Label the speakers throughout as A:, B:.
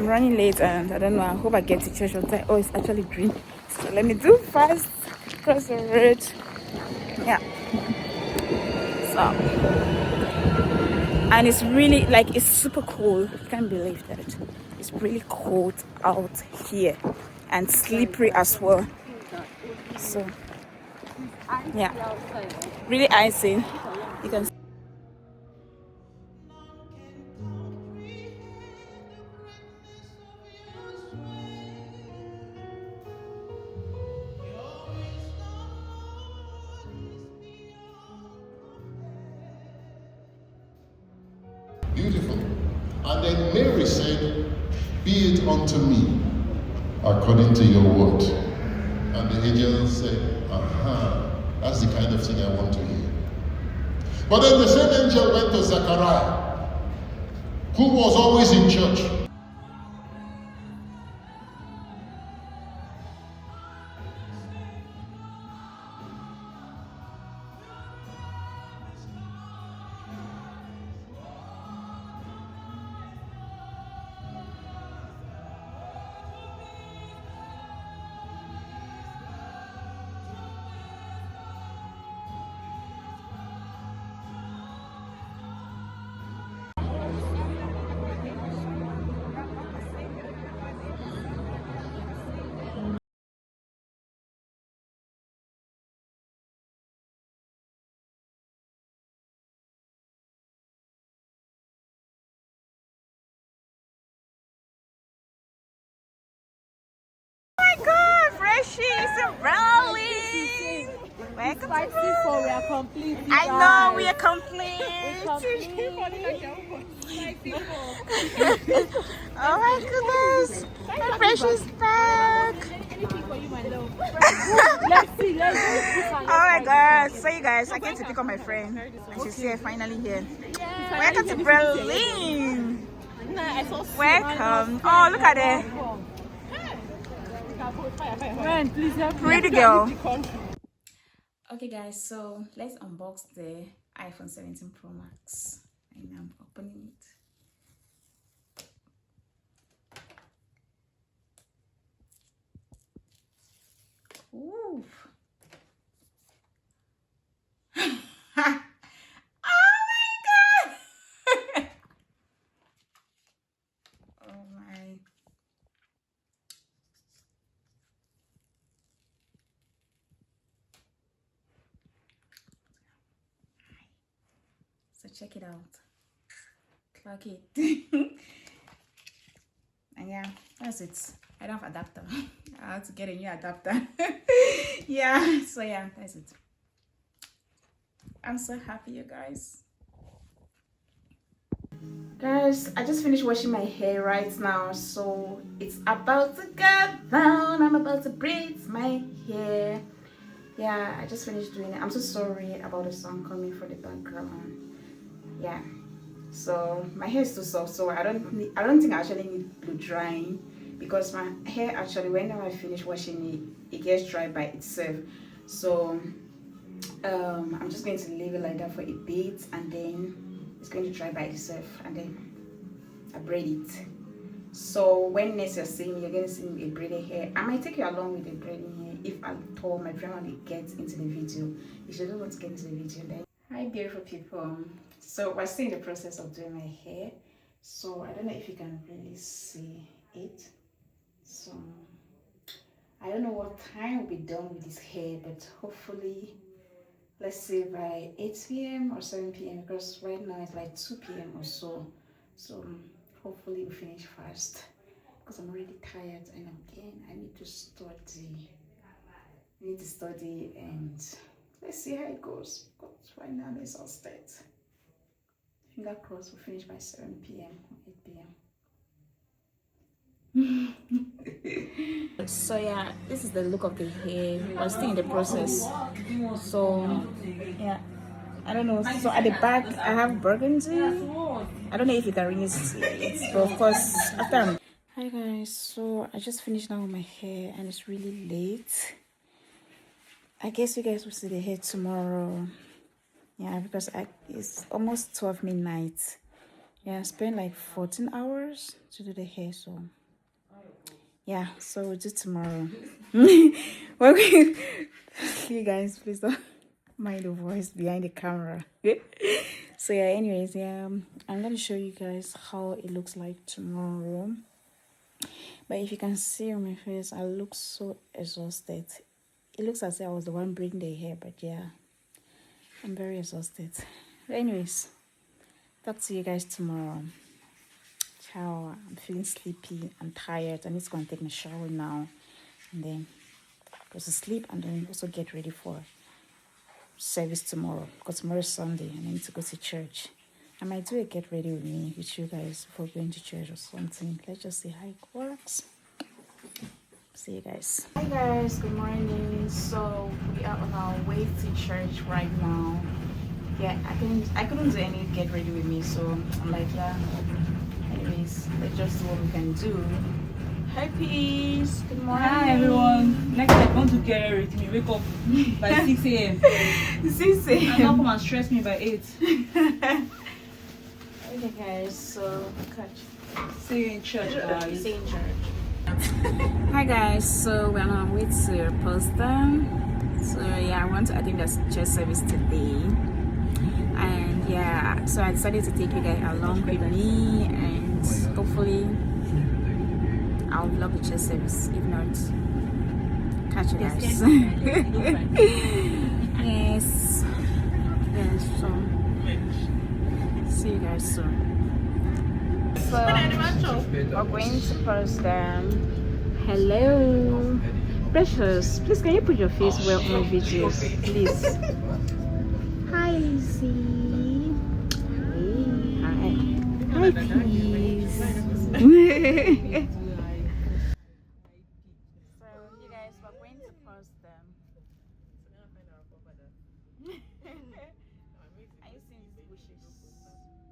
A: running late and I don't know. I hope I get to church on time. Oh, it's actually green. So let me do fast. Cross the road. Yeah. So, and it's really like it's super cold. I can't believe that. It's really cold out here and slippery as well. So, yeah, really icy. You can.
B: Beautiful. And then Mary said, "Be it unto me according to your word." And the angel said, "Aha, that's the kind of thing I want to hear." But then the same angel went to Zechariah, who was always in church.
A: She's rolling. Welcome to
C: we are complete.
A: I know we are complete. Oh my goodness. Fresh is back. Oh my god. So you guys, I came to pick up my friend. And she's here, finally here. Welcome to Berlin. Welcome. Oh, look at it. Pretty girl. Okay guys, so let's unbox the iPhone 17 Pro Max. And I'm opening it. Ooh. Oh my god. Oh my. So check it out. Clock it. And yeah, that's it. I don't have adapter. I have to get a new adapter. Yeah, so yeah, that's it. I'm so happy, you guys. Guys, I just finished washing my hair right now, so it's about to get down. I'm about to braid my hair. Yeah, I just finished doing it. I'm so sorry about the song coming for the background. Yeah, so my hair is too soft, so I don't think I actually need blow drying, because my hair actually, whenever I finish washing it gets dry by itself. So I'm just going to leave it like that for a bit, and then it's going to dry by itself, and then I braid it. So when next you're seeing me, you're going to see me with braided hair. I might take you along with the braiding hair if I told my friend want to get into the video. If you don't want to get into the video, then hi beautiful people. So we're still in the process of doing my hair, so I don't know if you can really see it. So I don't know what time we'll be done with this hair, but hopefully, let's say by 8 p.m. or 7 p.m. because right now it's like 2 p.m. or so. So hopefully we'll finish fast, because I'm really tired, and again I need to study. And let's see how it goes. But right now I'm exhausted. Finger crossed we'll finish by 7 p.m. or 8 p.m. So yeah, this is the look of the hair. We're still in the process. So yeah, I don't know. So at the back I have burgundy. I don't know if you can really see it, but of course after I'm... Hi guys, so I just finished now with my hair and it's really late. I guess you guys will see the hair tomorrow. Yeah, because it's almost 12 midnight. Yeah, I spent like 14 hours to do the hair, so Yeah, so we'll do tomorrow. Well, you guys, please don't mind the voice behind the camera. So yeah, anyways, yeah, I'm gonna show you guys how it looks like tomorrow. But if you can see on my face, I look so exhausted. It looks as if I was the one braiding the hair, but yeah, I'm very exhausted. But anyways, talk to you guys tomorrow. Ciao. I'm feeling sleepy. I'm tired. I need to go and take my shower now, and then go to sleep, and then also get ready for service tomorrow, because tomorrow is Sunday and I need to go to church. I might do a get ready with me with you guys before going to church or something. Let's just see how it works. See you guys. Hi guys, good morning. So we are on our way to church right now. Yeah, I couldn't do any get ready with me, so I'm like, yeah. Anyways, let's just do what we can do. Hi peace. Good morning.
C: Hi everyone. Next time I want to get ready with me. Wake up by 6 a.m.
A: 6 a.m.
C: And not come and stress me by 8.
A: Okay guys, so catch.
C: See you in church, guys.
A: See you in church. Hi guys, so we're on our way to Potsdam. So yeah, I think that's church service today. And yeah, so I decided to take you guys along with me, and hopefully I'll vlog the church service. If not, catch you guys. Yes. Yes, so see you guys soon. So we're going to Potsdam. Hello, Precious. Please, can you put your face well on my videos, please? Hi, Lizzie. Hey. Hi, peace. So you guys, we're going to Potsdam. Are you seeing these bushes?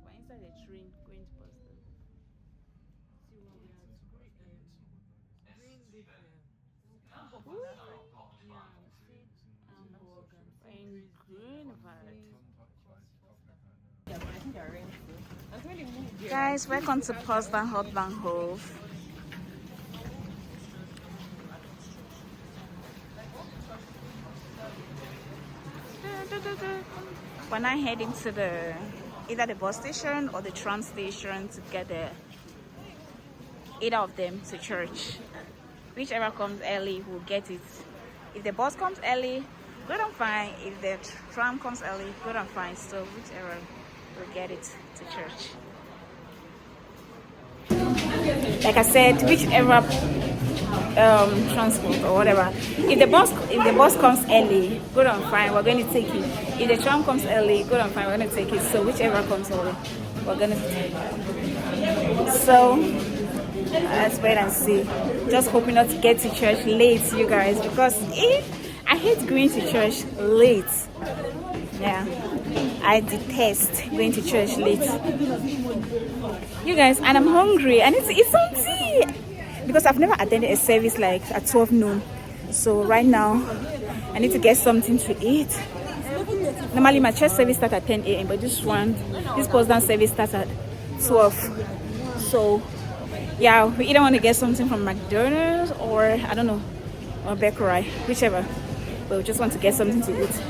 A: We're inside the train going to Potsdam. Guys, welcome to Potsdam Hauptbahnhof. We're now heading to either the bus station or the tram station to get either of them to church. Whichever comes early, we'll get it. If the bus comes early, good and fine. If the tram comes early, good and fine. So whichever, we'll get it to church. Like I said, whichever transport or whatever. If the bus comes early, good and fine, we're going to take it. If the tram comes early, good and fine, we're going to take it. So whichever comes early, we're going to take it. So let's wait and see. Just hoping not to get to church late, you guys, because I hate going to church late. Yeah, I detest going to church late, you guys, and I'm hungry. I need to eat something because I've never attended a service like at 12 noon. So right now I need to get something to eat. Normally my church service starts at 10 a.m. but this Potsdam service starts at 12. So yeah, we either want to get something from McDonald's or I don't know, or bakery, whichever. But we just want to get something to eat.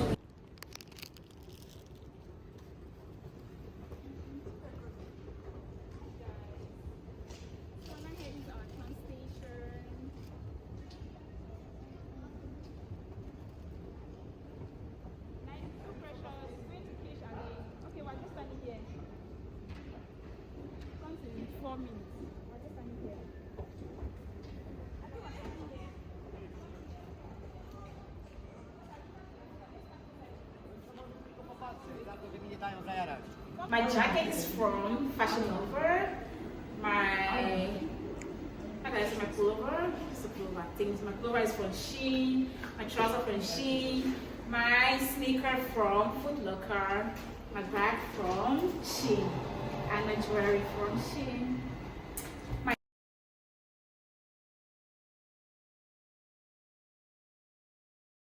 A: My jacket is from Fashion Nova. My pullover. It's a pullover. My pullover is from Shein. My trouser from Shein. My sneaker from Foot Locker. My bag from Shein. And my jewelry from Shein. My